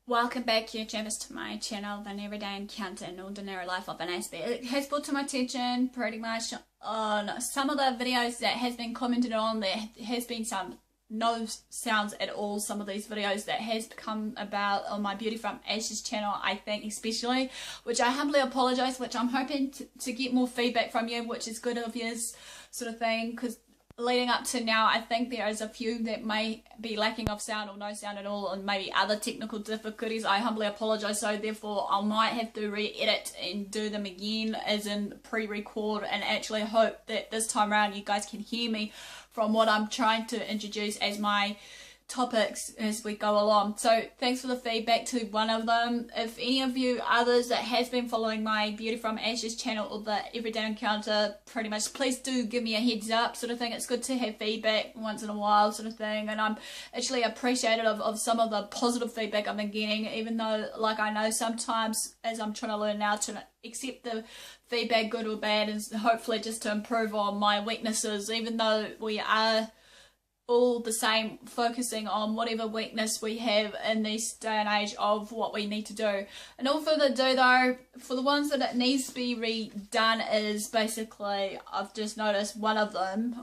Welcome back, YouTubers, to my channel, An Everyday Encounter and Ordinary Life of an Aspie. It has brought to my attention pretty much on some of the videos that has been commented on. There has been some no sounds at all, some of these videos that has come about on my Beauty from Ashes channel, I think especially, which I humbly apologise, which I'm hoping to get more feedback from you, which is good of yours, sort of thing, because leading up to now, I think there is a few that may be lacking of sound or no sound at all, and maybe other technical difficulties. I humbly apologise, so therefore I might have to re-edit and do them again as in pre-record, and actually hope that this time around you guys can hear me from what I'm trying to introduce as my topics as we go along. So thanks for the feedback to one of them. If any of you others that has been following my Beauty from Ashes channel or the Everyday Encounter, pretty much, please do give me a heads up, sort of thing. It's good to have feedback once in a while, sort of thing, and I'm actually appreciative of some of the positive feedback I've been getting, even though, like, I know sometimes, as I'm trying to learn now, to accept the feedback, good or bad, and hopefully just to improve on my weaknesses, even though we are all the same, focusing on whatever weakness we have in this day and age of what we need to do. And all further ado though, for the ones that it needs to be redone is basically, I've just noticed one of them,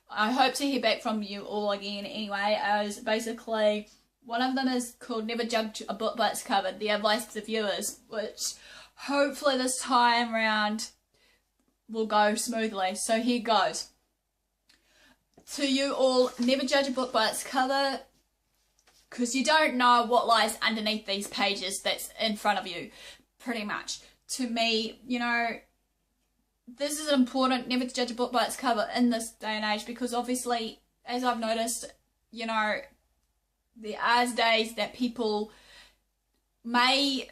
I hope to hear back from you all again anyway, as basically one of them is called Never Judge a Book by Its Cover, the advice to viewers, which hopefully this time round will go smoothly. So here goes. To you all, never judge a book by its cover, because you don't know what lies underneath these pages that's in front of you, pretty much. To me, you know, this is important, never to judge a book by its cover in this day and age, because obviously, as I've noticed, you know, there are days that people may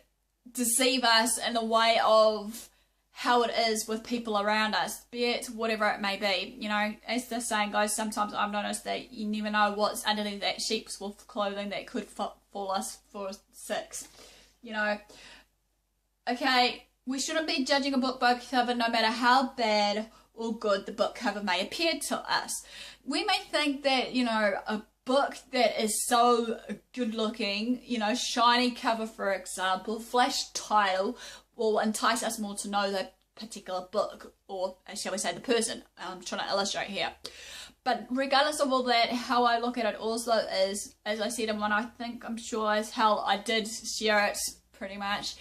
deceive us in a way of how it is with people around us, be it whatever it may be. You know, as the saying goes, sometimes I've noticed that you never know what's underneath that sheep's wolf clothing that could fall us for six. You know, okay, we shouldn't be judging a book by cover no matter how bad or good the book cover may appear to us. We may think that, you know, a book that is so good looking, you know, shiny cover for example, flash title, will entice us more to know the particular book, or shall we say the person I'm trying to illustrate here. But regardless of all that, how I look at it also is, as I said in one, I think I'm sure as hell I did share it pretty much,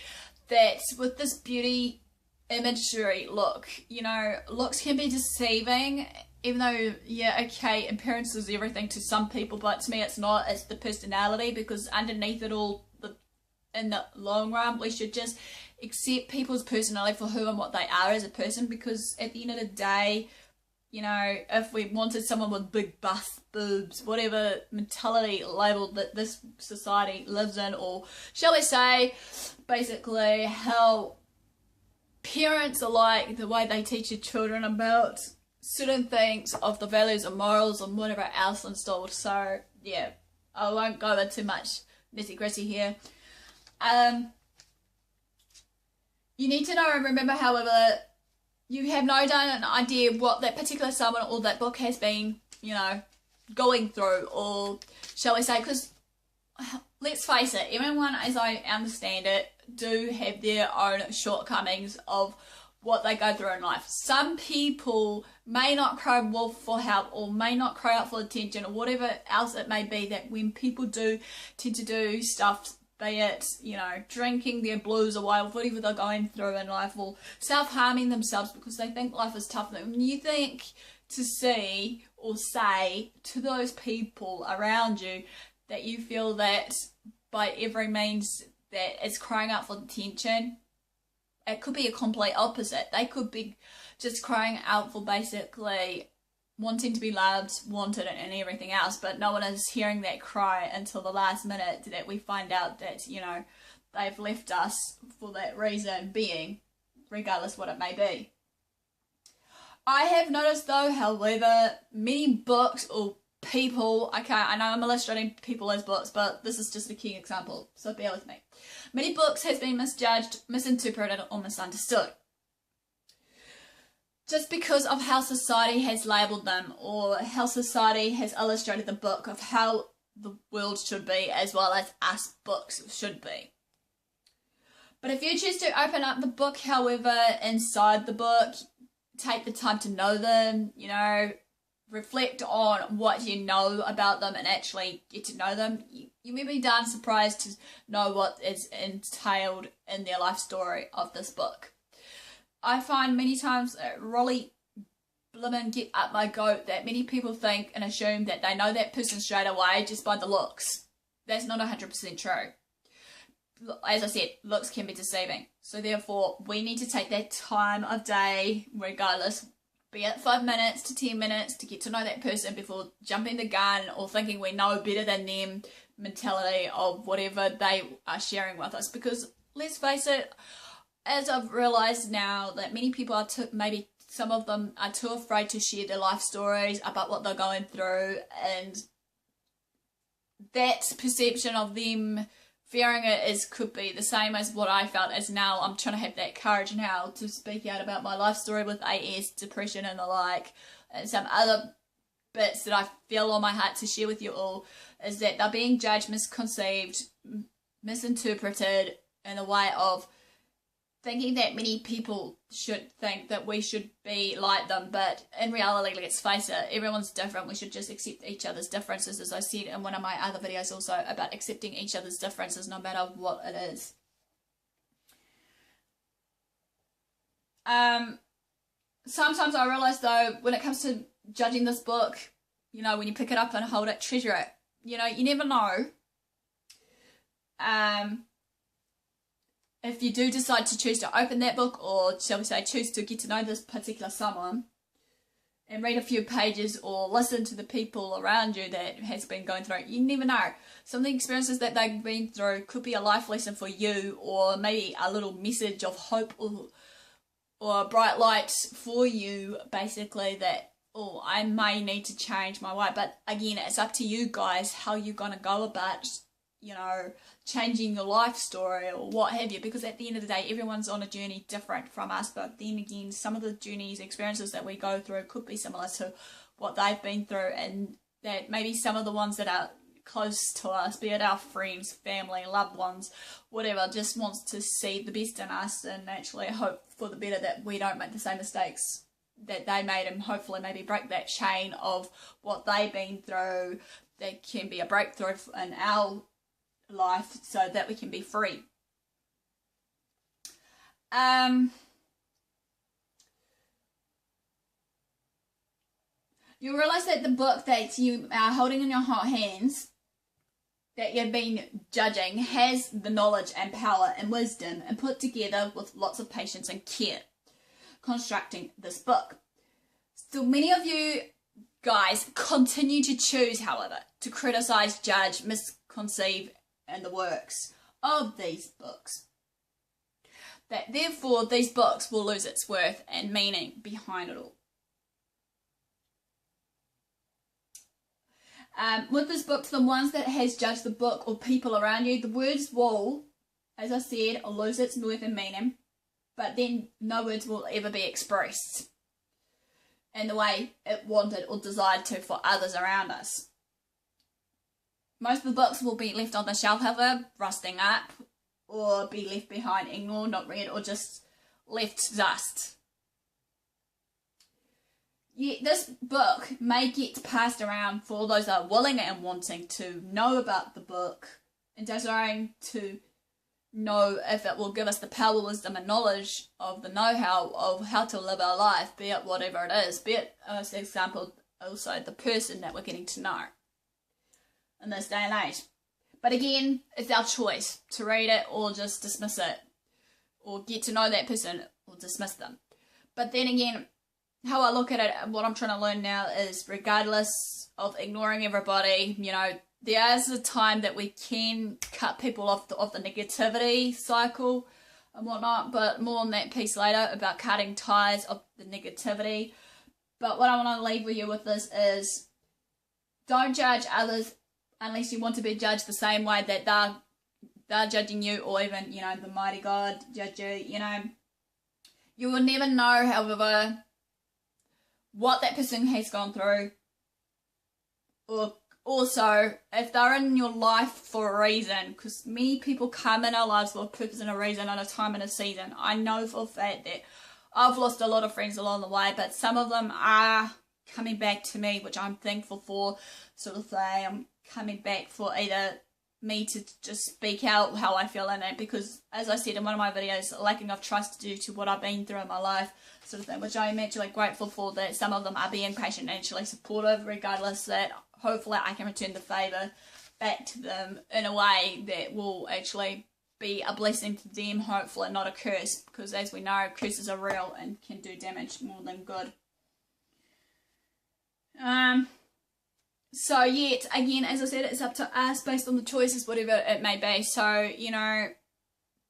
that with this beauty imagery look, you know, looks can be deceiving, even though, yeah, okay, appearance is everything to some people, but to me it's not. It's the personality, because underneath it all, in the long run, we should just accept people's personality for who and what they are as a person, because at the end of the day, you know, if we wanted someone with big bust, boobs, whatever mentality label that this society lives in, or shall we say basically how parents are like, the way they teach your children about certain things of the values and morals and whatever else installed. So yeah, I won't go into too much nitty gritty here. You need to know and remember, however, you have no idea what that particular someone or that book has been, you know, going through, or shall we say, because let's face it, everyone, as I understand it, do have their own shortcomings of what they go through in life. Some people may not cry wolf for help, or may not cry out for attention, or whatever else it may be, that when people do tend to do stuff, be it, you know, drinking their blues away, or whatever they're going through in life, or self-harming themselves because they think life is tough. When you think to see or say to those people around you that you feel that by every means that it's crying out for attention, it could be a complete opposite. They could be just crying out for basically wanting to be loved, wanted, and everything else, but no one is hearing that cry until the last minute that we find out that, you know, they've left us for that reason being, regardless what it may be. I have noticed though, however, many books or people, okay, I know I'm illustrating people as books, but this is just a key example, so bear with me. Many books has been misjudged, misinterpreted, or misunderstood, just because of how society has labelled them, or how society has illustrated the book of how the world should be, as well as us books should be. But if you choose to open up the book, however, inside the book, take the time to know them, you know, reflect on what you know about them and actually get to know them, you may be darn surprised to know what is entailed in their life story of this book. I find many times it really blimmin' get up my goat that many people think and assume that they know that person straight away just by the looks. That's not 100% true. As I said, looks can be deceiving. So therefore, we need to take that time of day, regardless, be it 5 minutes to 10 minutes, to get to know that person before jumping the gun or thinking we know better than them mentality of whatever they are sharing with us. Because let's face it, as I've realised now that many people are maybe some of them are too afraid to share their life stories about what they're going through, and that perception of them fearing it could be the same as what I felt, as now I'm trying to have that courage now to speak out about my life story with AS, depression and the like, and some other bits that I feel on my heart to share with you all, is that they're being judged, misconceived, misinterpreted in a way of thinking that many people should think that we should be like them, but in reality, let's face it, everyone's different. We should just accept each other's differences, as I said in one of my other videos also, about accepting each other's differences no matter what it is. Sometimes I realise though, when it comes to judging this book, you know, when you pick it up and hold it, treasure it. You know, you never know. If you do decide to choose to open that book, or shall we say choose to get to know this particular someone and read a few pages or listen to the people around you that has been going through it, you never know. Some of the experiences that they've been through could be a life lesson for you, or maybe a little message of hope or a bright light for you, basically, that, oh, I may need to change my way. But again, it's up to you guys how you're going to go about, you know, changing your life story or what have you, because at the end of the day, everyone's on a journey different from us. But then again, some of the journeys, experiences that we go through could be similar to what they've been through, and that maybe some of the ones that are close to us, be it our friends, family, loved ones, whatever, just wants to see the best in us and actually hope for the better, that we don't make the same mistakes that they made, and hopefully maybe break that chain of what they've been through. There can be a breakthrough in our life so that we can be free. You'll realise that the book that you are holding in your hot hands, that you've been judging, has the knowledge and power and wisdom, and put together with lots of patience and care, constructing this book. So many of you guys continue to choose, however, to criticise, judge, misconceive and the works of these books. That therefore these books will lose its worth and meaning behind it all. With this book, the ones that has judged the book or people around you, the words will, as I said, lose its worth and meaning, but then no words will ever be expressed in the way it wanted or desired to for others around us. Most of the books will be left on the shelf, however, rusting up, or be left behind, ignored, not read, or just left dust. Yet this book may get passed around for those that are willing and wanting to know about the book and desiring to know if it will give us the power, wisdom and knowledge of the know-how of how to live our life, be it whatever it is, be it, as an example, also the person that we're getting to know in this day and age. But again, it's our choice to read it or just dismiss it, or get to know that person or dismiss them. But then again, how I look at it, what I'm trying to learn now is, regardless of ignoring everybody, you know, there is a time that we can cut people off the negativity cycle and whatnot, but more on that piece later about cutting ties of the negativity. But what I want to leave with you with this is, don't judge others unless you want to be judged the same way that they're judging you, or even, you know, the mighty God judge you. You know, you will never know, however, what that person has gone through, or also, if they're in your life for a reason, because many people come in our lives for a purpose and a reason and a time and a season. I know for a fact that I've lost a lot of friends along the way, but some of them are coming back to me, which I'm thankful for, sort of thing. I'm coming back for either me to just speak out how I feel in it, because as I said in one of my videos, lacking of trust due to what I've been through in my life, sort of thing, which I am actually grateful for, that some of them are being patient and actually supportive, regardless, that hopefully I can return the favour back to them in a way that will actually be a blessing to them, hopefully not a curse, because as we know, curses are real and can do damage more than good. So yet again, as I said, it's up to us based on the choices, whatever it may be. So, you know,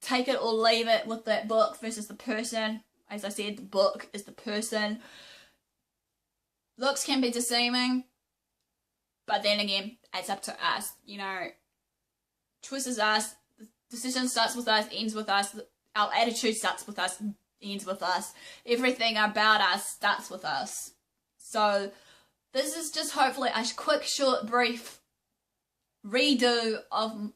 take it or leave it with that book versus the person. As I said, the book is the person. Looks can be deceiving, but then again, it's up to us. You know, choices us. The decision starts with us, ends with us. Our attitude starts with us, ends with us. Everything about us starts with us. So this is just hopefully a quick, short, brief redo of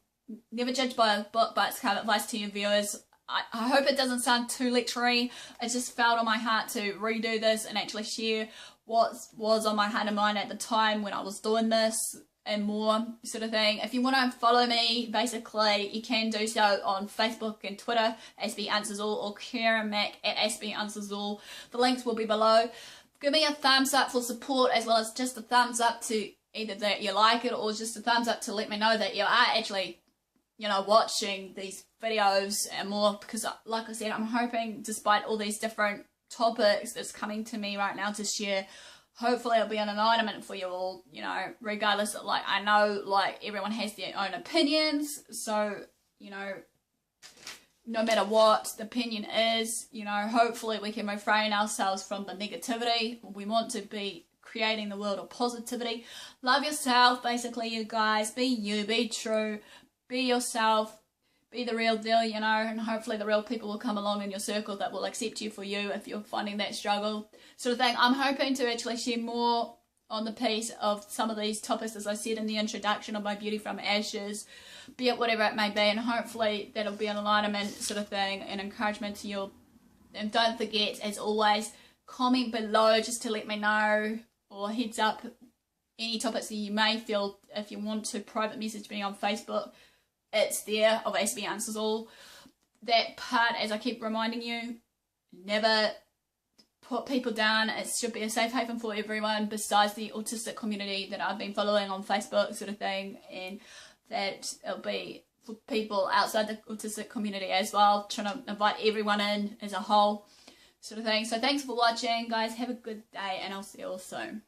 Never Judge by a Book, but it's kind of advice to your viewers. I hope it doesn't sound too lectury. It just felt on my heart to redo this and actually share what was on my heart and mind at the time when I was doing this and more sort of thing. If you want to follow me, basically, you can do so on Facebook and Twitter, AspieAnswersAll, or Karen Mac at AspieAnswersAll. The links will be below. Give me a thumbs up for support, as well as just a thumbs up to either that you like it, or just a thumbs up to let me know that you are actually, you know, watching these videos and more, because like I said, I'm hoping, despite all these different topics that's coming to me right now to share, hopefully it'll be an enlightenment for you all, you know, regardless of, like, I know, like, everyone has their own opinions, so, you know, no matter what the opinion is, you know, hopefully we can refrain ourselves from the negativity. We want to be creating the world of positivity. Love yourself, basically, you guys. Be you, be true, be yourself, be the real deal, you know, and hopefully the real people will come along in your circle that will accept you for you if you're finding that struggle sort of thing. I'm hoping to actually share more on the piece of some of these topics, as I said in the introduction, of my Beauty from Ashes, be it whatever it may be, and hopefully that'll be an alignment sort of thing and encouragement to you. And don't forget, as always, comment below just to let me know, or heads up any topics that you may feel. If you want to private message me on Facebook, it's there, of AspieAnswersAll. That part, as I keep reminding you, never put people down. It should be a safe haven for everyone besides the autistic community that I've been following on Facebook sort of thing, and that it'll be for people outside the autistic community as well, trying to invite everyone in as a whole sort of thing. So thanks for watching, guys. Have a good day, and I'll see you all soon.